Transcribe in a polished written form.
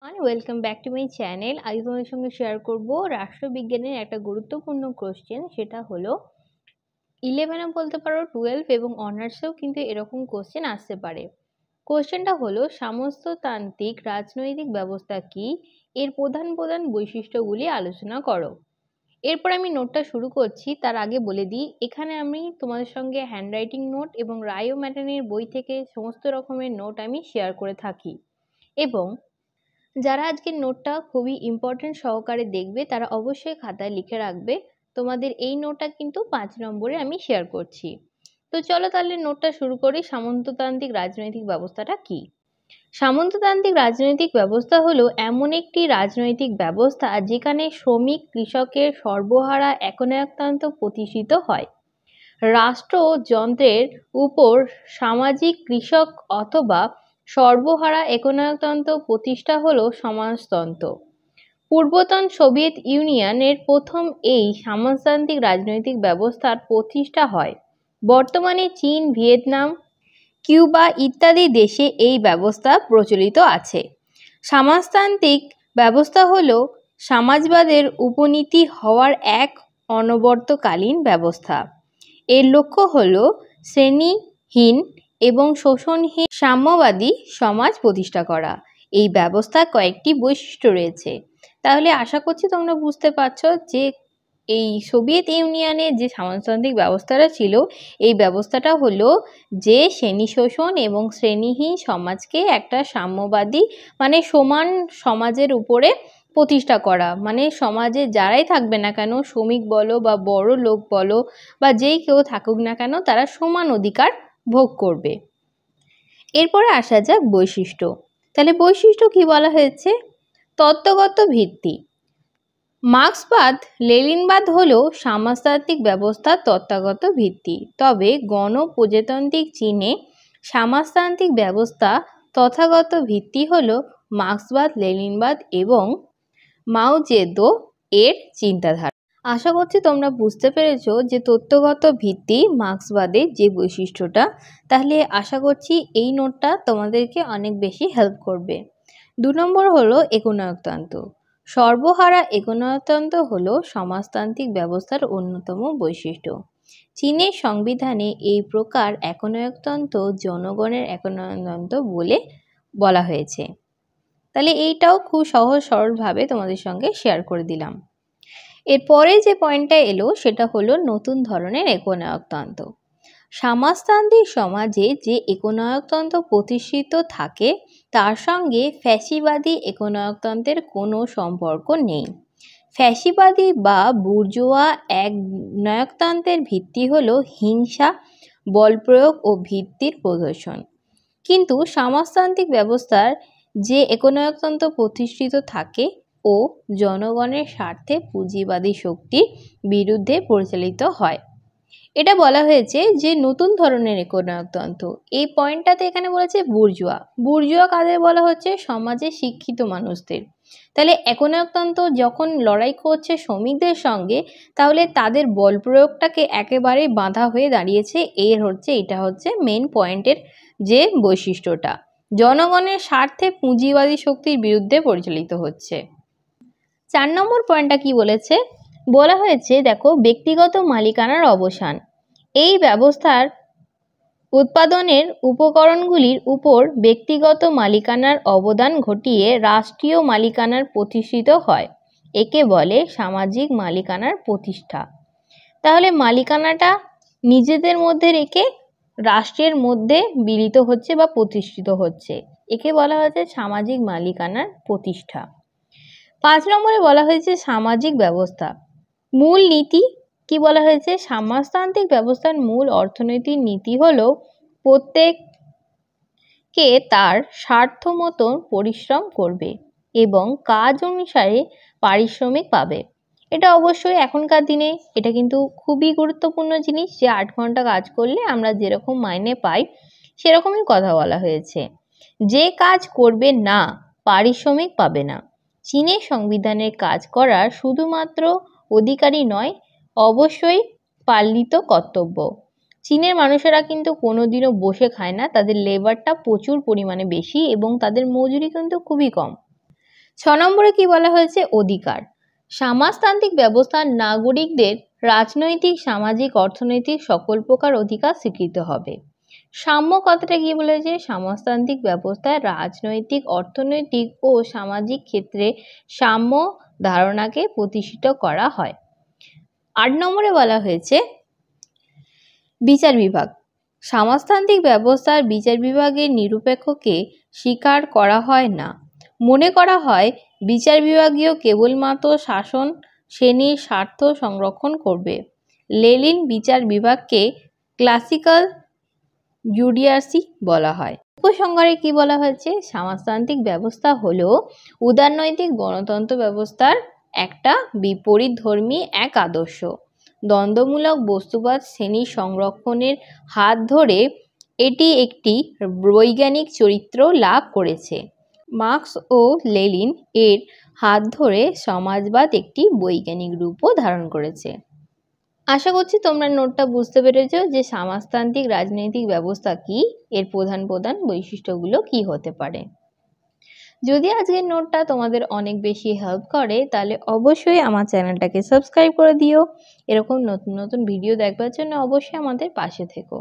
Welcome back to my channel. আজ তোমাদের সঙ্গে শেয়ার করব রাষ্ট্রবিজ্ঞানের একটা গুরুত্বপূর্ণ কোশ্চেন। সেটা হলো 11 বলতে পারো, 12 এবং অনার্সেও কিন্তু এরকম কোশ্চেন আসতে পারে। কোশ্চেনটা হলো সামস্ততান্ত্রিক রাজনৈতিক ব্যবস্থা কি, এর প্রধান প্রধান বৈশিষ্ট্যগুলি আলোচনা করো। এরপর আমি নোটটা শুরু করছি। তার আগে বলে দিই, এখানে আমি তোমাদের সঙ্গে হ্যান্ডরাইটিং নোট এবং রায় ও ম্যাটানের বই থেকে সমস্ত রকমের নোট আমি শেয়ার করে থাকি, এবং যারা আজকের নোটটা খুবই ইম্পর্টেন্ট সহকারে দেখবে তারা অবশ্যই খাতায় লিখে রাখবে। তোমাদের এই নোটটা কিন্তু 5 নম্বরে আমি শেয়ার করছি। তো চলো তাহলে নোটটা শুরু করি। সামন্ততান্ত্রিক রাজনৈতিক ব্যবস্থাটা কি? সামন্ততান্ত্রিক রাজনৈতিক ব্যবস্থা হলো এমন একটি রাজনৈতিক ব্যবস্থা যেখানে শ্রমিক কৃষকের সর্বহারা একনায়কতন্ত্র প্রতিষ্ঠিত হয়। রাষ্ট্রযন্ত্রের উপর সামাজিক কৃষক অথবা সর্বহারা একনায়কতন্ত্র প্রতিষ্ঠা হলো সমাজতন্ত্র। পূর্বতন সোভিয়েত ইউনিয়নের প্রথম এই সমাজতান্ত্রিক রাজনৈতিক ব্যবস্থার প্রতিষ্ঠা হয়। বর্তমানে চীন, ভিয়েতনাম, কিউবা ইত্যাদি দেশে এই ব্যবস্থা প্রচলিত আছে। সমাজতান্ত্রিক ব্যবস্থা হলো সমাজবাদের উপনীতি হওয়ার এক অনবর্তকালীন ব্যবস্থা। এর লক্ষ্য হলো শ্রেণীহীন এবং শোষণহীন সাম্যবাদী সমাজ প্রতিষ্ঠা করা। এই ব্যবস্থার কয়েকটি বৈশিষ্ট্য রয়েছে। তাহলে আশা করছি তোমরা বুঝতে পারছো যে এই সোভিয়েত ইউনিয়নের যে সমাজতান্ত্রিক ব্যবস্থাটা ছিল, এই ব্যবস্থাটা হলো যে শ্রেণী শোষণ এবং শ্রেণীহীন সমাজকে একটা সাম্যবাদী মানে সমান সমাজের উপরে প্রতিষ্ঠা করা। মানে সমাজে যারাই থাকবে না কেন, শ্রমিক বলো বা বড় লোক বলো বা যেই কেউ থাকুক না কেন, তারা সমান অধিকার ভোগ করবে। এরপরে আসা যাক বৈশিষ্ট্য। তাহলে বৈশিষ্ট্য কি বলা হয়েছে? তত্ত্বগত ভিত্তি। মার্ক্সবাদ লেনিনবাদ হলো সমাজতান্ত্রিক ব্যবস্থার তত্ত্বগত ভিত্তি। তবে গণপ্রজাতান্ত্রিক চীনে সমাজতান্ত্রিক ব্যবস্থা তথাগত ভিত্তি হলো মার্ক্সবাদ, লেনিনবাদ এবং মাও জেদো এর চিন্তাধারা। আশা করছি তোমরা বুঝতে পেরেছো যে তত্ত্বগত ভিত্তি মার্ক্সবাদের যে বৈশিষ্ট্যটা। তাহলে আশা করছি এই নোটটা তোমাদেরকে অনেক বেশি হেল্প করবে। 2 নম্বর হলো একনায়কতন্ত্র। সর্বহারা একনায়কতন্ত্র হলো সমাজতান্ত্রিক ব্যবস্থার অন্যতম বৈশিষ্ট্য। চীনের সংবিধানে এই প্রকার একনায়কতন্ত্র জনগণের একনায়কতন্ত্র বলে বলা হয়েছে। তাহলে এইটাও খুব সহজ সরলভাবে তোমাদের সঙ্গে শেয়ার করে দিলাম। এরপরে যে পয়েন্টটা এলো সেটা হলো নতুন ধরনের একনায়কতন্ত্র। সমাজতান্ত্রিক সমাজে যে একনায়কতন্ত্র প্রতিষ্ঠিত থাকে তার সঙ্গে ফ্যাসিবাদী একনায়কতন্ত্রের কোনো সম্পর্ক নেই। ফ্যাসিবাদী বা বুর্জোয়া একনায়কতন্ত্রের ভিত্তি হলো হিংসা, বলপ্রয়োগ ও ভিত্তির প্রদর্শন। কিন্তু সমাজতান্ত্রিক ব্যবস্থার যে একনায়কতন্ত্র প্রতিষ্ঠিত থাকে ও জনগণের স্বার্থে পুঁজিবাদী শক্তির বিরুদ্ধে পরিচালিত হয়। এটা বলা হয়েছে যে নতুন ধরনের একনায়কতন্ত্র। এই পয়েন্টটাতে এখানে বলেছে বুর্জোয়া। বুর্জোয়া কাদের বলা হচ্ছে? সমাজে শিক্ষিত মানুষদের। তাহলে একনায়কতন্ত্র যখন লড়াই করছে শ্রমিকদের সঙ্গে, তাহলে তাদের বল প্রয়োগটাকে একেবারে বাধা হয়ে দাঁড়িয়েছে। এটা হচ্ছে মেন পয়েন্টের যে বৈশিষ্ট্যটা, জনগণের স্বার্থে পুঁজিবাদী শক্তির বিরুদ্ধে পরিচালিত হচ্ছে। 4 নম্বর পয়েন্টটা কি বলেছে? বলা হয়েছে দেখো, ব্যক্তিগত মালিকানার অবসান। এই ব্যবস্থার উৎপাদনের উপকরণগুলির উপর ব্যক্তিগত মালিকানার অবদান ঘটিয়ে রাষ্ট্রীয় মালিকানার প্রতিষ্ঠিত হয়। একে বলে সামাজিক মালিকানার প্রতিষ্ঠা। তাহলে মালিকানাটা নিজেদের মধ্যে রেখে রাষ্ট্রের মধ্যে বিলিত হচ্ছে বা প্রতিষ্ঠিত হচ্ছে, একে বলা হয়েছে সামাজিক মালিকানার প্রতিষ্ঠা। 5 নম্বরে বলা হয়েছে সামাজিক ব্যবস্থা। মূল নীতি কি বলা হয়েছে? সমাজতান্ত্রিক ব্যবস্থার মূল অর্থনৈতিক নীতি হলো প্রত্যেককে তার স্বার্থ মতন পরিশ্রম করবে এবং কাজ অনুসারে পারিশ্রমিক পাবে। এটা অবশ্যই এখনকার দিনে এটা কিন্তু খুবই গুরুত্বপূর্ণ জিনিস, যে 8 ঘন্টা কাজ করলে আমরা যেরকম মাইনে পাই সেরকমই কথা বলা হয়েছে। যে কাজ করবে না পারিশ্রমিক পাবে না। চীনের সংবিধানের কাজ করার শুধুমাত্র অধিকারী নয়, অবশ্যই পালিত কর্তব্য। চীনের মানুষেরা কিন্তু কোনোদিনও বসে খায় না, তাদের লেবারটা প্রচুর পরিমাণে বেশি এবং তাদের মজুরি কিন্তু খুবই কম। নম্বরে কি বলা হয়েছে? অধিকার। সমাজতান্ত্রিক ব্যবস্থার নাগরিকদের রাজনৈতিক, সামাজিক, অর্থনৈতিক সকল প্রকার অধিকার স্বীকৃত হবে। সাম্য কথাটা কি বলেছে? সমাজতান্ত্রিক ব্যবস্থায় রাজনৈতিক, অর্থনৈতিক ও সামাজিক ক্ষেত্রে সাম্য ধারণাকে প্রতিষ্ঠিত করা হয়। 8 নম্বরে বলা হয়েছে বিচার বিভাগ। সমাজতান্ত্রিক ব্যবস্থার বিচার বিভাগের নিরপেক্ষকে স্বীকার করা হয় না। মনে করা হয় বিচার বিভাগীয় কেবলমাত্র শাসন শ্রেণীর স্বার্থ সংরক্ষণ করবে। লেনিন বিচার বিভাগকে ক্লাসিক্যাল জুডিশিয়ারি বলা হয়। উপসংহারে কি বলা হয়েছে? সমাজতান্ত্রিক ব্যবস্থা হলো উদারনৈতিক গণতন্ত্র ব্যবস্থার একটা বিপরীতধর্মী এক আদর্শ। দ্বন্দ্বমূলক বস্তুবাদ শ্রেণী সংরক্ষণের হাত ধরে এটি একটি বৈজ্ঞানিক চরিত্র লাভ করেছে। মার্কস ও লেনিন এর হাত ধরে সমাজবাদ একটি বৈজ্ঞানিক রূপও ধারণ করেছে। আশা করছি তোমরা নোটটা বুঝতে পেরেছো যে সমাজতান্ত্রিক রাজনৈতিক ব্যবস্থা কি, এর প্রধান প্রধান বৈশিষ্ট্যগুলো কি হতে পারে। যদি আজকের নোটটা তোমাদের অনেক বেশি হেল্প করে তাহলে অবশ্যই আমার চ্যানেলটাকে সাবস্ক্রাইব করে দিও। এরকম নতুন নতুন ভিডিও দেখবার জন্য অবশ্যই আমাদের পাশে থেকো।